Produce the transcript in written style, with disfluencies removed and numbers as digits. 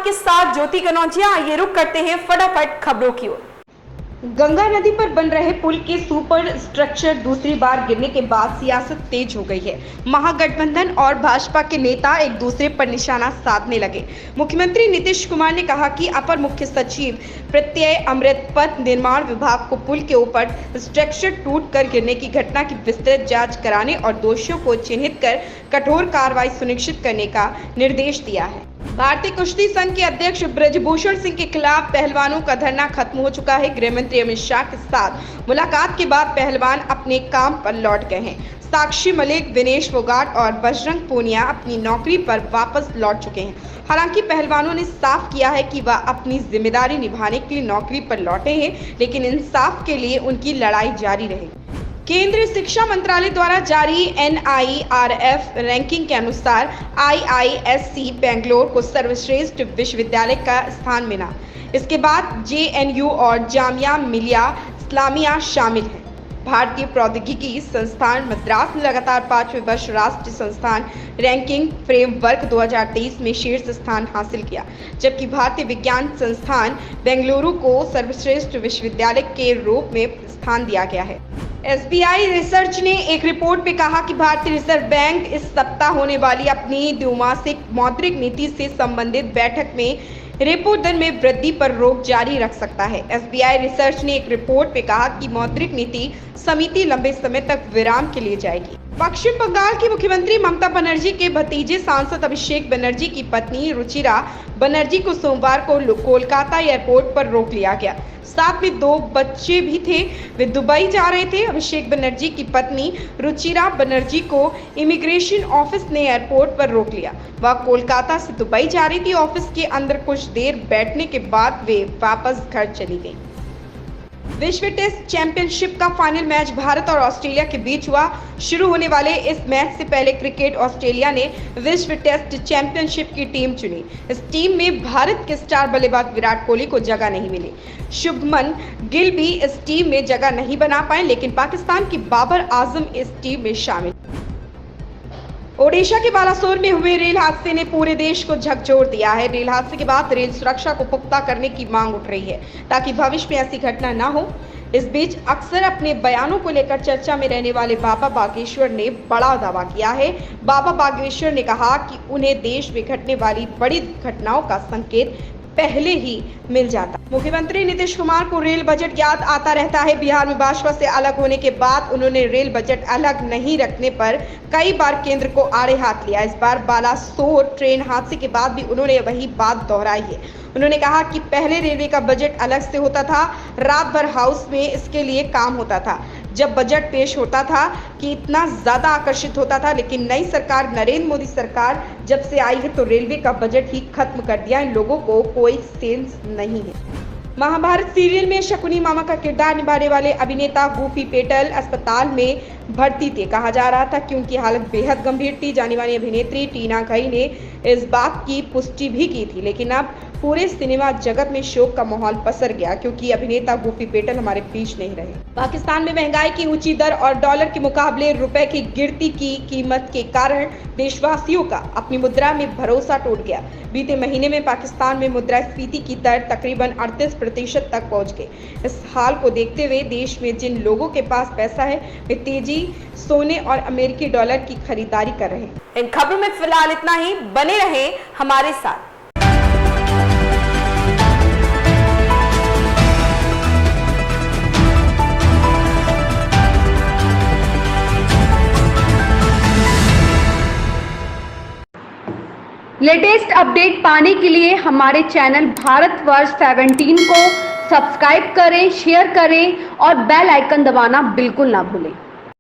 आपके साथ ज्योति कनौजिया। आइए रुक करते हैं फटाफट खबरों की ओर। गंगा नदी पर बन रहे पुल के सुपर स्ट्रक्चर दूसरी बार गिरने के बाद सियासत तेज हो गई है। महागठबंधन और भाजपा के नेता एक दूसरे पर निशाना साधने लगे। मुख्यमंत्री नीतीश कुमार ने कहा कि अपर मुख्य सचिव प्रत्यय अमृत पथ निर्माण विभाग को पुल के ऊपर स्ट्रक्चर टूटकर गिरने की घटना की विस्तृत जांच कराने और दोषियों को चिन्हित कर कठोर कार्रवाई सुनिश्चित करने का निर्देश दिया है। भारतीय कुश्ती संघ के अध्यक्ष ब्रजभूषण सिंह के खिलाफ पहलवानों का धरना खत्म हो चुका है। गृह मंत्री अमित शाह के साथ मुलाकात के बाद पहलवान अपने काम पर लौट गए हैं। साक्षी मलिक, विनेश फोगाट और बजरंग पूनिया अपनी नौकरी पर वापस लौट चुके हैं। हालांकि पहलवानों ने साफ किया है कि वह अपनी जिम्मेदारी निभाने के लिए नौकरी पर लौटे हैं, लेकिन इंसाफ के लिए उनकी लड़ाई जारी रहेगी। केंद्रीय शिक्षा मंत्रालय द्वारा जारी NIRF रैंकिंग के अनुसार IISc बेंगलोर को सर्वश्रेष्ठ विश्वविद्यालय का स्थान मिला। इसके बाद JNU और जामिया मिलिया इस्लामिया शामिल हैं। भारतीय प्रौद्योगिकी संस्थान मद्रास ने लगातार 5वें वर्ष राष्ट्रीय संस्थान रैंकिंग फ्रेमवर्क 2023 में शीर्ष स्थान हासिल किया, जबकि भारतीय विज्ञान संस्थान बेंगलुरु को सर्वश्रेष्ठ विश्वविद्यालय के रूप में स्थान दिया गया है। SBI रिसर्च ने एक रिपोर्ट में कहा कि भारतीय रिजर्व बैंक इस सप्ताह होने वाली अपनी द्विमासिक मौद्रिक नीति से संबंधित बैठक में रेपो दर में वृद्धि पर रोक जारी रख सकता है। SBI रिसर्च ने एक रिपोर्ट में कहा कि मौद्रिक नीति समिति लंबे समय तक विराम के लिए जाएगी। पश्चिम बंगाल की मुख्यमंत्री ममता बनर्जी के भतीजे सांसद अभिषेक बनर्जी की पत्नी रुचिरा बनर्जी को सोमवार को कोलकाता एयरपोर्ट पर रोक लिया गया। साथ में 2 बच्चे भी थे। वे दुबई जा रहे थे। अभिषेक बनर्जी की पत्नी रुचिरा बनर्जी को इमिग्रेशन ऑफिस ने एयरपोर्ट पर रोक लिया। वह कोलकाता से दुबई जा रही थी। ऑफिस के अंदर कुछ देर बैठने के बाद वे वापस घर चली गई। विश्व टेस्ट चैंपियनशिप का फाइनल मैच भारत और ऑस्ट्रेलिया के बीच हुआ। शुरू होने वाले इस मैच से पहले क्रिकेट ऑस्ट्रेलिया ने विश्व टेस्ट चैंपियनशिप की टीम चुनी। इस टीम में भारत के स्टार बल्लेबाज विराट कोहली को जगह नहीं मिली। शुभमन गिल भी इस टीम में जगह नहीं बना पाए, लेकिन पाकिस्तान की बाबर आजम इस टीम में शामिल। ओडिशा के बालासोर में हुए रेल हादसे ने पूरे देश को झकझोर दिया है। रेल हादसे के बाद रेल सुरक्षा को पुख्ता करने की मांग उठ रही है ताकि भविष्य में ऐसी घटना न हो। इस बीच अक्सर अपने बयानों को लेकर चर्चा में रहने वाले बाबा बागेश्वर ने बड़ा दावा किया है। बाबा बागेश्वर ने कहा कि उन्हें देश में घटने वाली बड़ी घटनाओं का संकेत पहले ही मिल जाता। मुख्यमंत्री नीतीश कुमार को रेल बजट याद आता रहता है। बिहार में भाजपा से अलग होने के बाद उन्होंने रेल बजट अलग नहीं रखने पर कई बार केंद्र को आड़े हाथ लिया। इस बार बालासोर ट्रेन हादसे के बाद भी उन्होंने वही बात दोहराई है। उन्होंने कहा कि पहले रेलवे का बजट अलग से होता था, रात भर हाउस में इसके लिए काम होता था। जब बजट पेश होता था कि इतना ज्यादा आकर्षित होता था, लेकिन नई सरकार नरेंद्र मोदी सरकार जब से आई है तो रेलवे का बजट ही खत्म कर दिया। इन लोगों को कोई सेंस नहीं है। महाभारत सीरियल में शकुनी मामा का किरदार निभाने वाले अभिनेता गोपी पेटल अस्पताल में भर्ती थे। कहा जा रहा था कि उनकी हालत बेहद गंभीर थी। जानी मानी अभिनेत्री टीना घई ने इस बात की पुष्टि भी की थी, लेकिन अब पूरे सिनेमा जगत में शोक का माहौल पसर गया क्योंकि अभिनेता गोपी पेटल हमारे बीच नहीं रहे। पाकिस्तान में महंगाई की ऊंची दर और डॉलर के मुकाबले रुपए की गिरती की कीमत के कारण देशवासियों का अपनी मुद्रा में भरोसा टूट गया। बीते महीने में पाकिस्तान में मुद्रास्फीति की दर तकरीबन 38% तक पहुंच गई। इस हाल को देखते हुए देश में जिन लोगों के पास पैसा है वे तेजी सोने और अमेरिकी डॉलर की खरीदारी कर रहे हैं। इन खबरों में फिलहाल इतना ही। बने रहें हमारे साथ। लेटेस्ट अपडेट पाने के लिए हमारे चैनल भारतवर्ष 17 को सब्सक्राइब करें, शेयर करें और बेल आइकन दबाना बिल्कुल ना भूलें।